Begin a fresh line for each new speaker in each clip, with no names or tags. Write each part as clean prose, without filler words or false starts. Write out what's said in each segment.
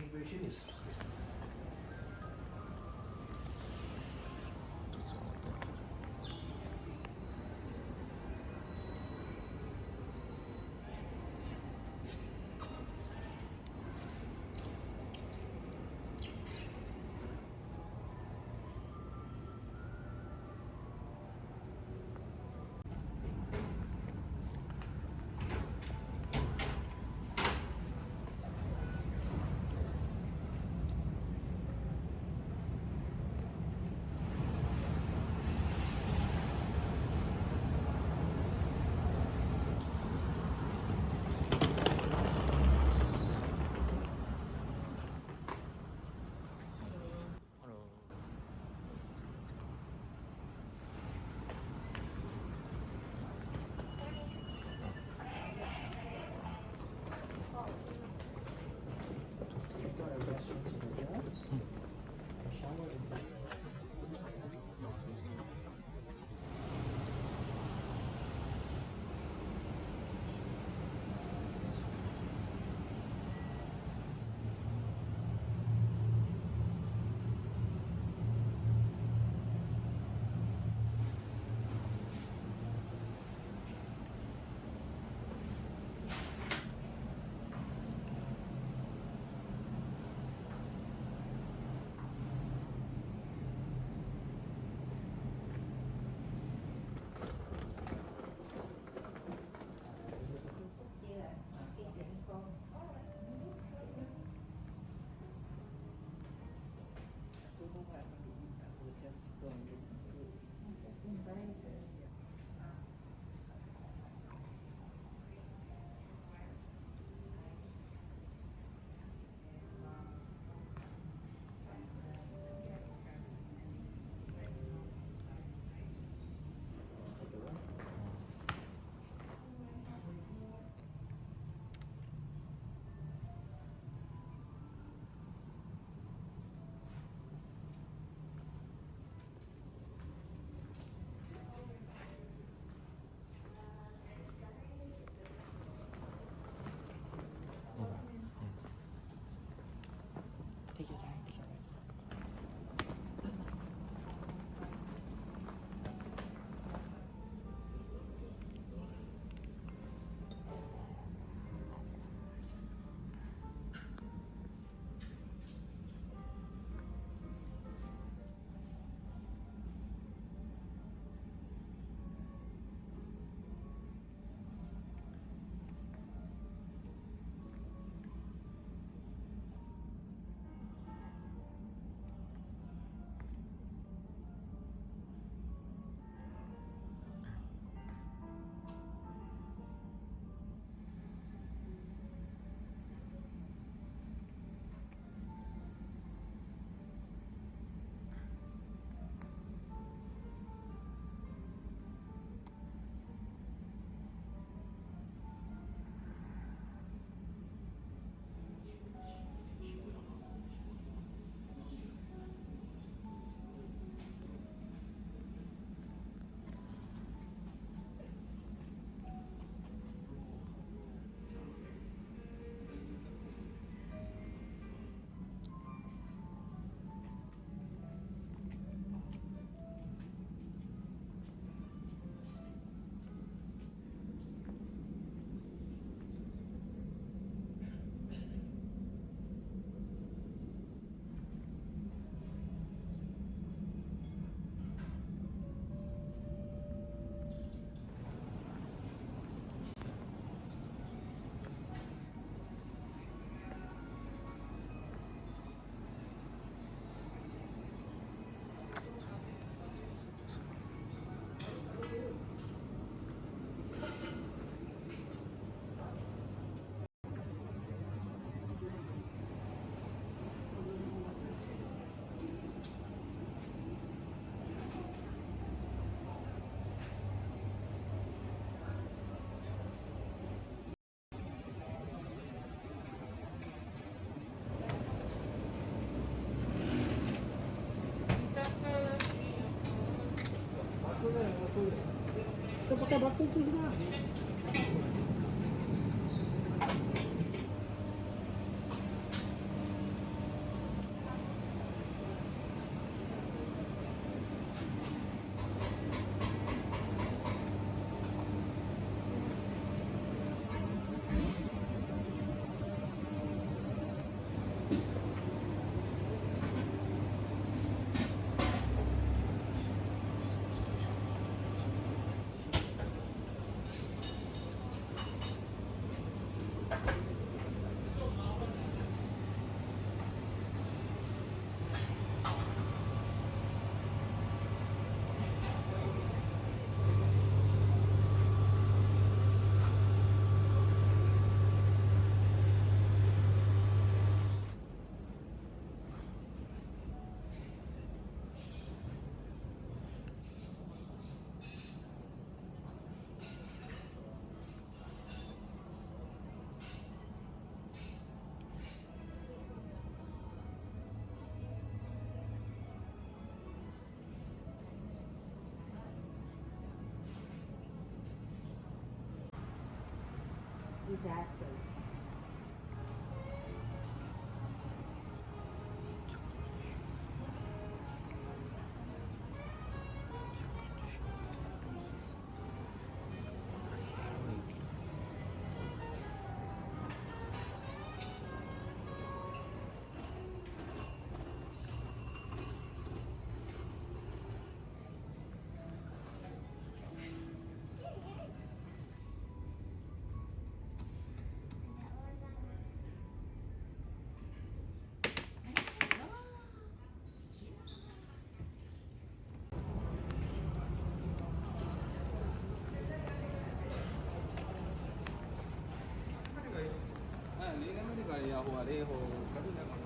impressionist.
Take your time. It's all right.
Ito pakai batu tu sudah.
disaster.
လေးနံပါတ်ဒီပါရဟိုဟာလေးဟိုကပ်ပြီးတော့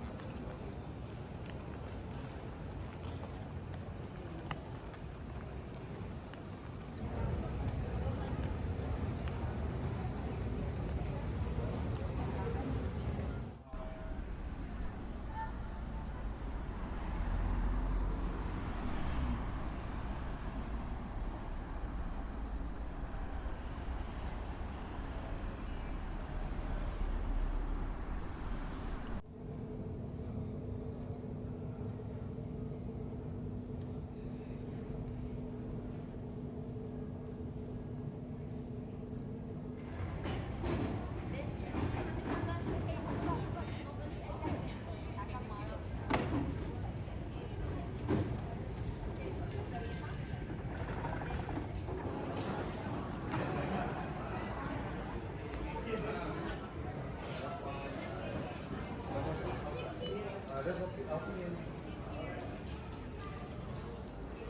That's what the opinion.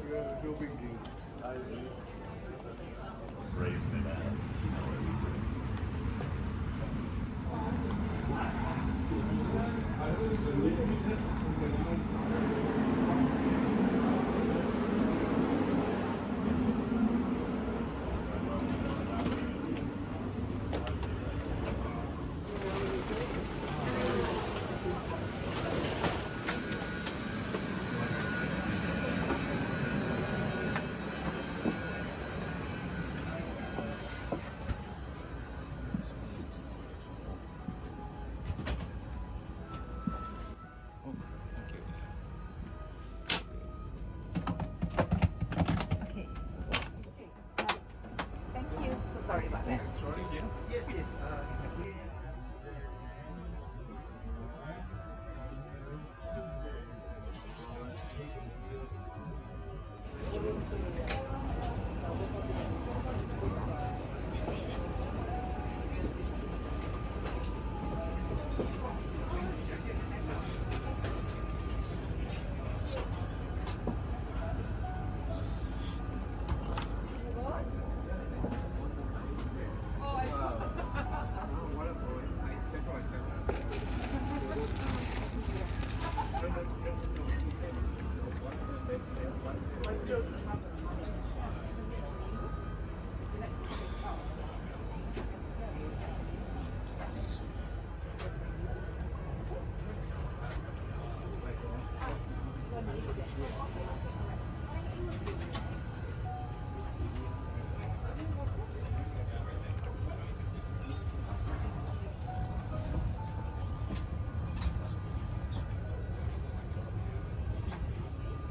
Yeah, no big deal.
Raised me that.
Okay. Thank you. So sorry about that.
Yes, yes.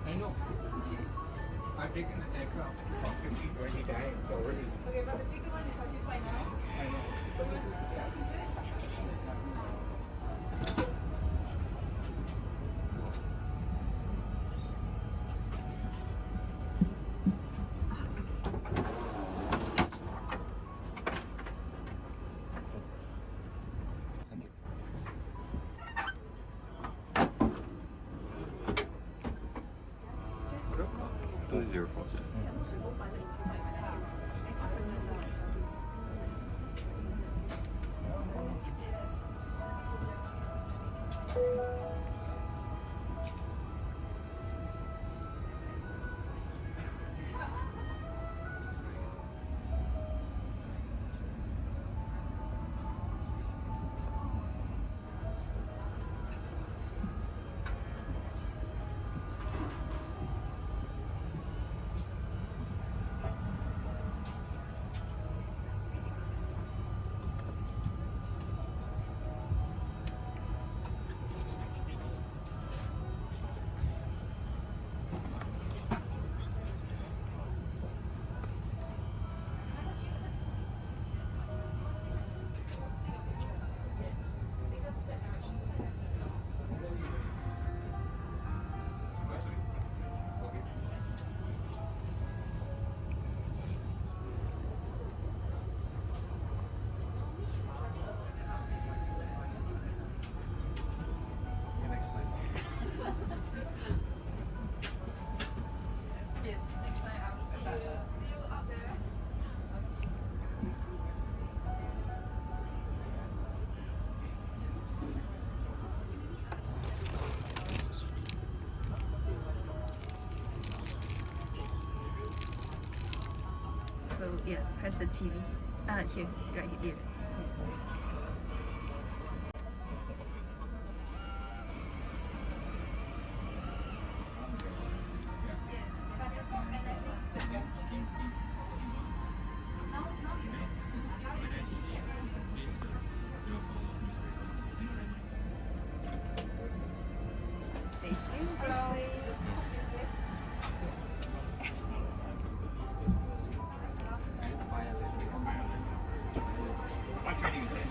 I know. I've taken this aircraft about 15, 20 times already.
Okay, but the bigger one is occupied now.
I know. But this is Thank you.
Those are your phones.
So yeah, press the TV. Here, right here. Yes. Facing this way.
I'm training today.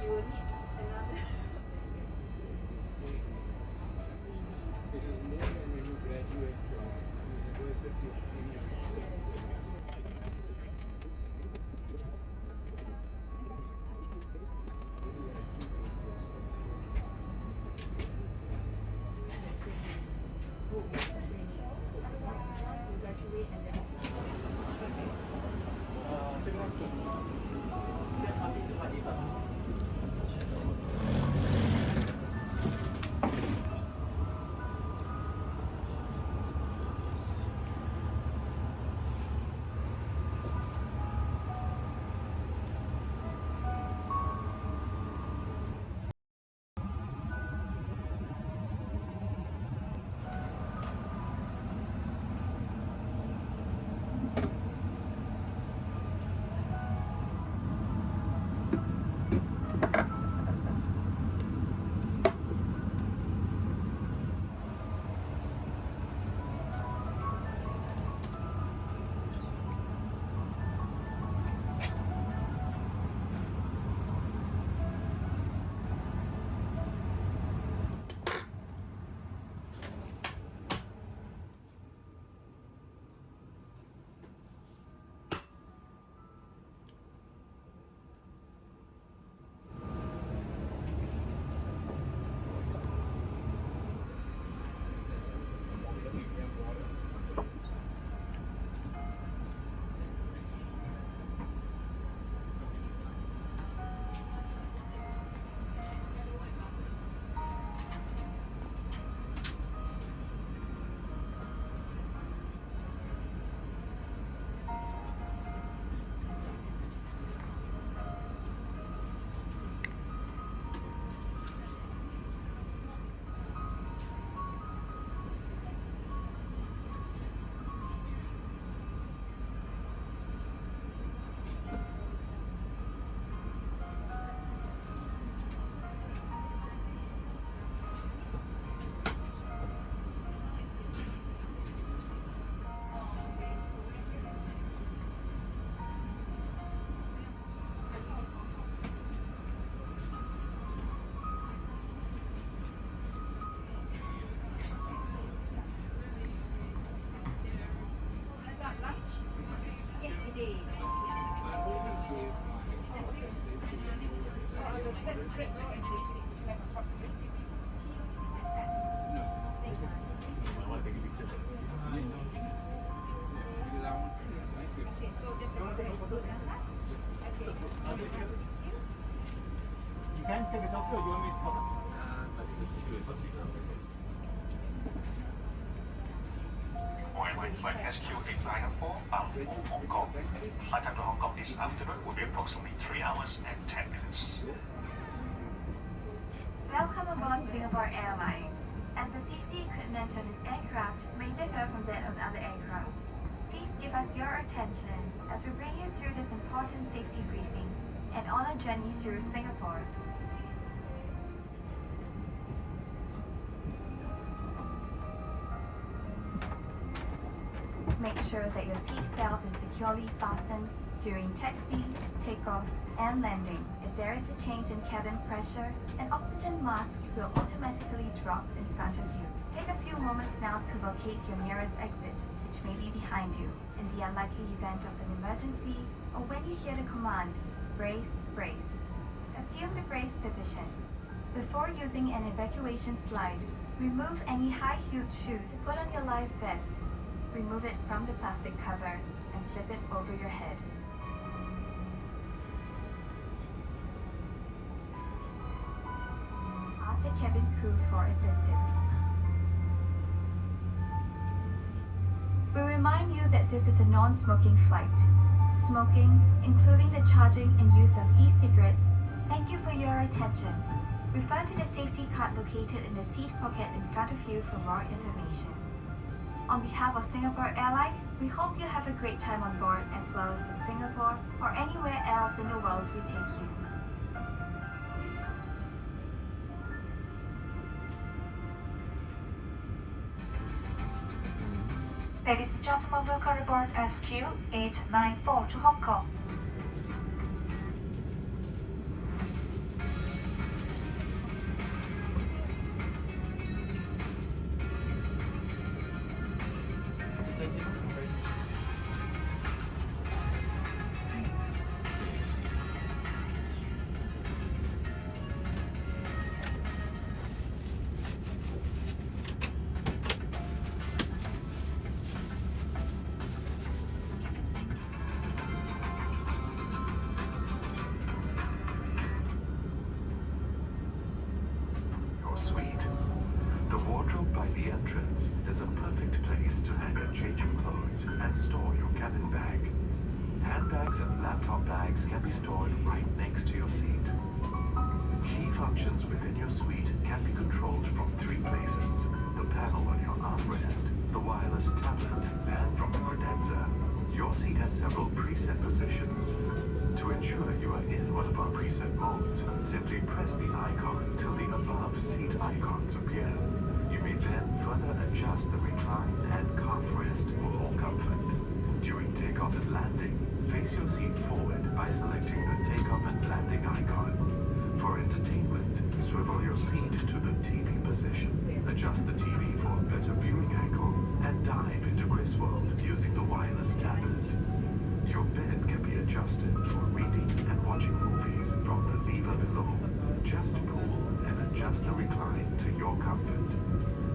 You will need another.
This is more than when you graduate from university or any other place. You can take a selfie or you want me to come?
Airline flight SQ8994 bound for Hong Kong. Flight time to Hong Kong this afternoon will be approximately 3 hours and 10 minutes.
Welcome aboard Singapore Airlines. As the safety equipment on this aircraft may differ from that of other aircraft, please give us your attention as we bring you through this important safety briefing and on our journey through Singapore. ensure that your seat belt is securely fastened during taxi, takeoff, and landing. If there is a change in cabin pressure, an oxygen mask will automatically drop in front of you. Take a few moments now to locate your nearest exit, which may be behind you. In the unlikely event of an emergency, or when you hear the command, brace, brace. Assume the brace position. Before using an evacuation slide, remove any high-heeled shoes. Put on your life vest. Remove it from the plastic cover and slip it over your head. Ask the cabin crew for assistance. We remind you that this is a non-smoking flight. Smoking, including the charging and use of e-cigarettes. Thank you for your attention. Refer to the safety card located in the seat pocket in front of you for more information. On behalf of Singapore Airlines, we hope you have a great time on board as well as in Singapore or anywhere else in the world we take you. Ladies and gentlemen, welcome aboard SQ894 to Hong Kong.
Your suite. The wardrobe by the entrance is a perfect place to hang a change of clothes and store your cabin bag. Handbags and laptop bags can be stored right next to your seat. Key functions within your suite can be controlled from 3 places: the panel on your armrest, the wireless tablet, and from the credenza. Your seat has several preset positions. To ensure you are in one of our preset modes, simply press the icon till the above seat icons appear. You may then further adjust the recline and calf rest for whole comfort. During takeoff and landing, face your seat forward by selecting the takeoff and landing icon. For entertainment, swivel your seat to the TV position. Adjust the TV for a better viewing angle and dive into Quizworld using the wireless tablet. Your bed can be adjusted for reading and watching movies from the lever below. Just pull and adjust the recline to your comfort.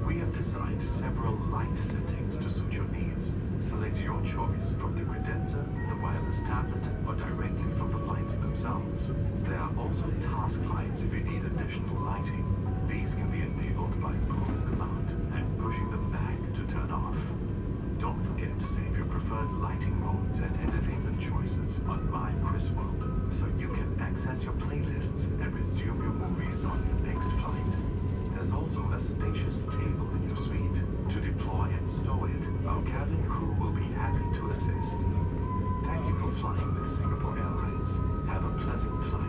We have designed several light settings to suit your needs. Select your choice from the credenza, the wireless tablet, or directly from the lights themselves. There are also task lights if you need additional lighting. These can be enabled by pulling them out and pushing them back to turn off. Don't forget to save your preferred lighting modes and entertainment choices on My Quizworld so you can access your playlists and resume your movies on your next flight. There's also a spacious table in your suite. To deploy and stow it, our cabin crew will be happy to assist. Thank you for flying with Singapore Airlines. Have a pleasant flight.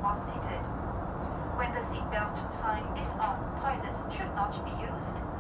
while seated. When the seatbelt sign is on, toilets should not be used.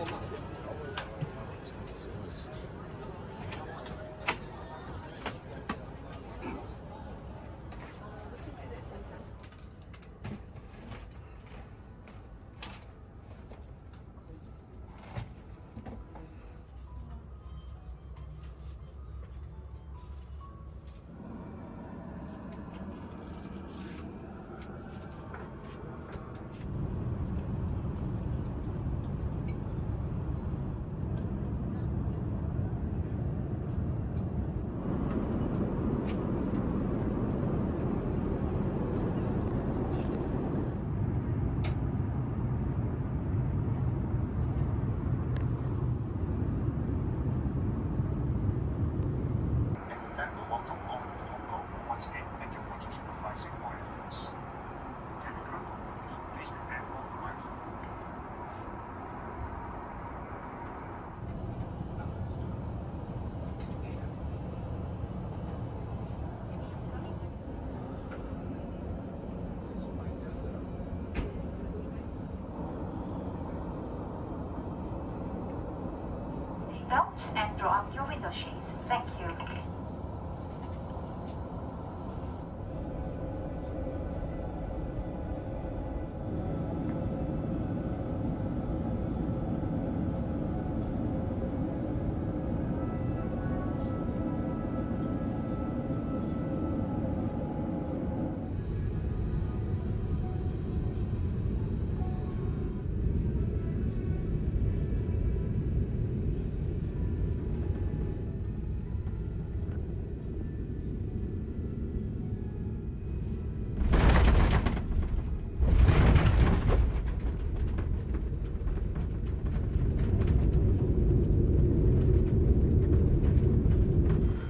And with that, we'll welcome all to Hong Kong. Once again, thank you for choosing to fly Singapore Airlines. Cabin crew, please prepare for arrival.
Seatbelt and draw up your window shades. Thank you.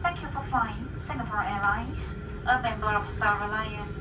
Thank you for flying Singapore Airlines, a member of Star Alliance.